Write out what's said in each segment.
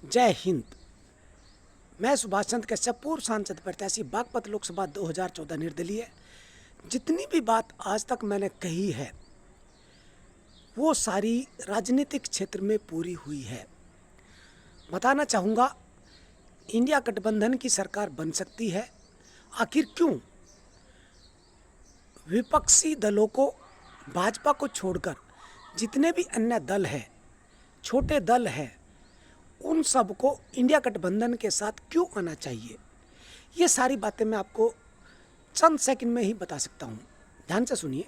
जय हिंद। मैं सुभाष चंद्र कश्यप, पूर्व सांसद प्रत्याशी, बागपत लोकसभा 2014 निर्दलीय। जितनी भी बात आज तक मैंने कही है वो सारी राजनीतिक क्षेत्र में पूरी हुई है। बताना चाहूँगा, इंडिया गठबंधन की सरकार बन सकती है। आखिर क्यों? विपक्षी दलों को, भाजपा को छोड़कर जितने भी अन्य दल हैं, छोटे दल हैं, उन सबको इंडिया गठबंधन के साथ क्यों आना चाहिए, ये सारी बातें मैं आपको चंद सेकंड में ही बता सकता हूँ। ध्यान से सुनिए।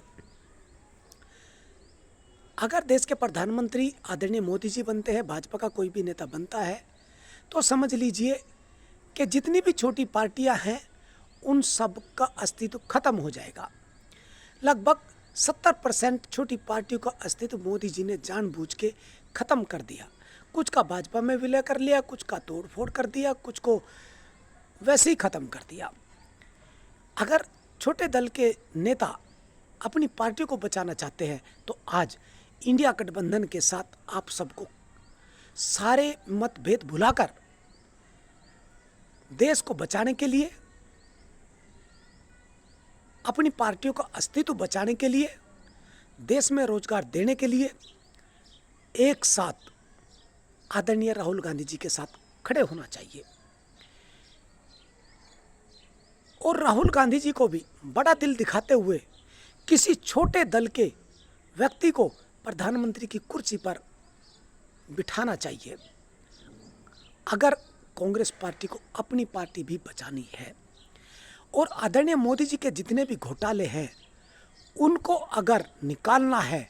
अगर देश के प्रधानमंत्री आदरणीय मोदी जी बनते हैं, भाजपा का कोई भी नेता बनता है, तो समझ लीजिए कि जितनी भी छोटी पार्टियां हैं उन सब का अस्तित्व खत्म हो जाएगा। लगभग 70% छोटी पार्टियों का अस्तित्व मोदी जी ने जानबूझ के खत्म कर दिया। कुछ का भाजपा में विलय कर लिया, कुछ का तोड़फोड़ कर दिया, कुछ को वैसे ही खत्म कर दिया। अगर छोटे दल के नेता अपनी पार्टी को बचाना चाहते हैं तो आज इंडिया गठबंधन के साथ आप सबको सारे मतभेद भुलाकर देश को बचाने के लिए, अपनी पार्टियों का अस्तित्व बचाने के लिए, देश में रोजगार देने के लिए एक साथ आदरणीय राहुल गांधी जी के साथ खड़े होना चाहिए। और राहुल गांधी जी को भी बड़ा दिल दिखाते हुए किसी छोटे दल के व्यक्ति को प्रधानमंत्री की कुर्सी पर बिठाना चाहिए, अगर कांग्रेस पार्टी को अपनी पार्टी भी बचानी है। और आदरणीय मोदी जी के जितने भी घोटाले हैं उनको अगर निकालना है,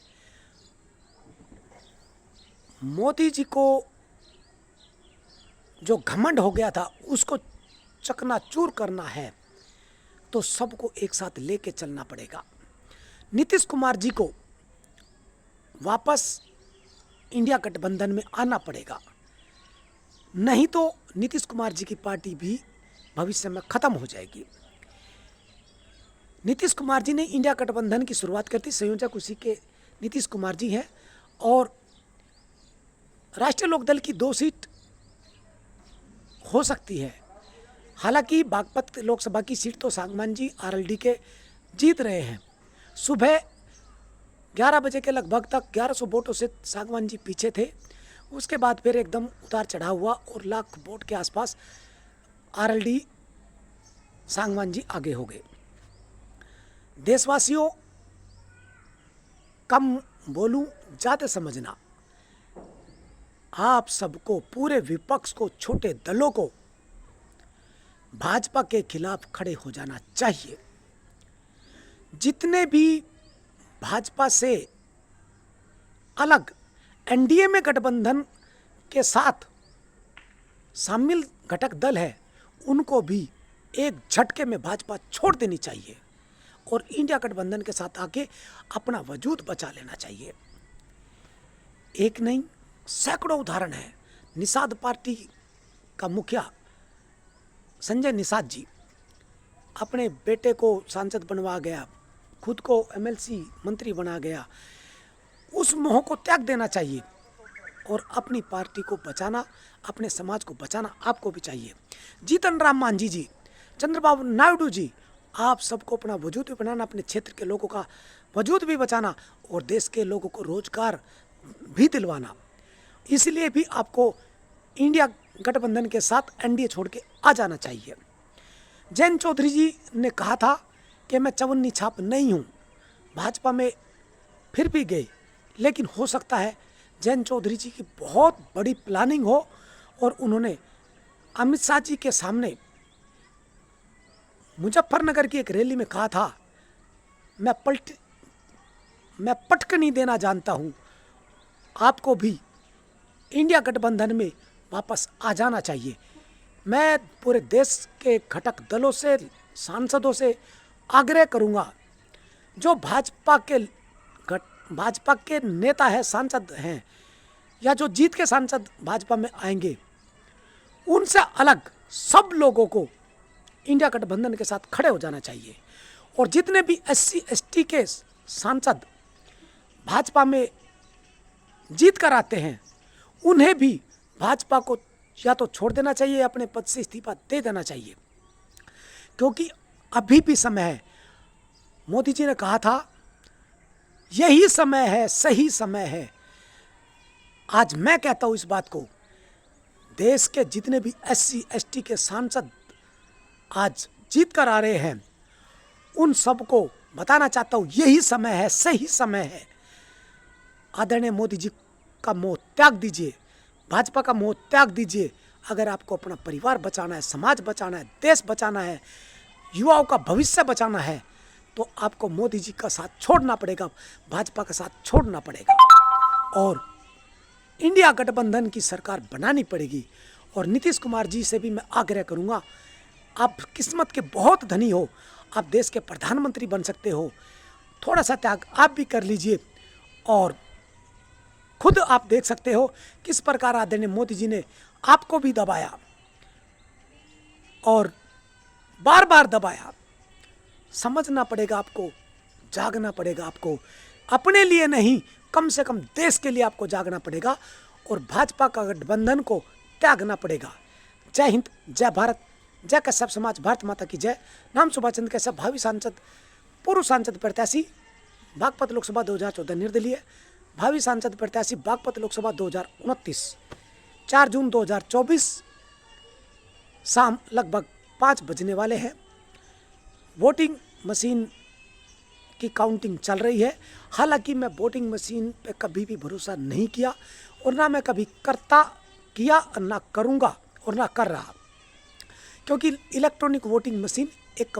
मोदी जी को जो घमंड हो गया था उसको चकनाचूर करना है, तो सबको एक साथ लेके चलना पड़ेगा। नीतीश कुमार जी को वापस इंडिया गठबंधन में आना पड़ेगा, नहीं तो नीतीश कुमार जी की पार्टी भी भविष्य में खत्म हो जाएगी। नीतीश कुमार जी ने इंडिया गठबंधन की शुरुआत कर दी, संयोजक उसी के नीतीश कुमार जी हैं। और राष्ट्रीय लोकदल की 2 सीट हो सकती है। हालांकि बागपत लोकसभा की सीट तो सांगवान जी आरएलडी के जीत रहे हैं। सुबह 11 बजे के लगभग तक 1100 वोटों से सांगवान जी पीछे थे। उसके बाद फिर एकदम उतार चढ़ाव हुआ और लाख वोट के आसपास आरएलडी सांगवान जी आगे हो गए। देशवासियों, कम बोलूं ज़्यादा समझना। आप सबको, पूरे विपक्ष को, छोटे दलों को भाजपा के खिलाफ खड़े हो जाना चाहिए। जितने भी भाजपा से अलग एनडीए में गठबंधन के साथ शामिल घटक दल है, उनको भी एक झटके में भाजपा छोड़ देनी चाहिए और इंडिया गठबंधन के साथ आके अपना वजूद बचा लेना चाहिए। एक नहीं, सैकड़ों उदाहरण है। निषाद पार्टी का मुखिया संजय निषाद जी अपने बेटे को सांसद बनवा गया, खुद को एमएलसी मंत्री बना गया। उस मोह को त्याग देना चाहिए और अपनी पार्टी को बचाना, अपने समाज को बचाना आपको भी चाहिए। जीतन राम मांझी जी, चंद्रबाबू नायडू जी, आप सबको अपना वजूद भी बनाना, अपने क्षेत्र के लोगों का वजूद भी बचाना और देश के लोगों को रोजगार भी दिलवाना। इसलिए भी आपको इंडिया गठबंधन के साथ एनडीए छोड़ के आ जाना चाहिए। जयंत चौधरी जी ने कहा था कि मैं चवन्नी छाप नहीं हूँ, भाजपा में फिर भी गए, लेकिन हो सकता है जयंत चौधरी जी की बहुत बड़ी प्लानिंग हो और उन्होंने अमित शाह जी के सामने मुजफ्फरनगर की एक रैली में कहा था, मैं पटक नहीं देना जानता हूँ, आपको भी इंडिया गठबंधन में वापस आ जाना चाहिए। मैं पूरे देश के घटक दलों से, सांसदों से आग्रह करूँगा, जो भाजपा के नेता हैं, सांसद हैं, या जो जीत के सांसद भाजपा में आएंगे, उनसे अलग सब लोगों को इंडिया गठबंधन के साथ खड़े हो जाना चाहिए। और जितने भी SC ST के सांसद भाजपा में जीत कर आते हैं, उन्हें भी भाजपा को या तो छोड़ देना चाहिए, अपने पद से इस्तीफा दे देना चाहिए, क्योंकि अभी भी समय है। मोदी जी ने कहा था यही समय है, सही समय है। आज मैं कहता हूं इस बात को, देश के जितने भी SC ST के सांसद आज जीत कर आ रहे हैं, उन सबको बताना चाहता हूं यही समय है, सही समय है। आदरणीय मोदी जी का मोह त्याग दीजिए, भाजपा का मोह त्याग दीजिए। अगर आपको अपना परिवार बचाना है, समाज बचाना है, देश बचाना है, युवाओं का भविष्य बचाना है, तो आपको मोदी जी का साथ छोड़ना पड़ेगा, भाजपा का साथ छोड़ना पड़ेगा और इंडिया गठबंधन की सरकार बनानी पड़ेगी। और नीतीश कुमार जी से भी मैं आग्रह करूंगा, आप किस्मत के बहुत धनी हो, आप देश के प्रधानमंत्री बन सकते हो, थोड़ा सा त्याग आप भी कर लीजिए। और खुद आप देख सकते हो किस प्रकार आदरणीय मोदी जी ने आपको भी दबाया और बार बार दबाया। समझना पड़ेगा आपको, जागना पड़ेगा आपको, अपने लिए नहीं, कम से कम देश के लिए आपको जागना पड़ेगा और भाजपा का गठबंधन को त्यागना पड़ेगा। जय हिंद, जय भारत, जय कश्यप समाज, भारत माता की जय। नाम सुभाष चंद्र कश्यप, भावी सांसद, पूर्व सांसद प्रत्याशी, बागपत लोकसभा 2014 निर्दलीय, भावी सांसद प्रत्याशी बागपत लोकसभा 2029, 4 जून 2024 शाम लगभग 5 बजने वाले हैं। वोटिंग मशीन की काउंटिंग चल रही है। हालांकि मैं वोटिंग मशीन पे कभी भी भरोसा नहीं किया और ना मैं कभी किया और ना करूंगा और ना कर रहा, क्योंकि इलेक्ट्रॉनिक वोटिंग मशीन एक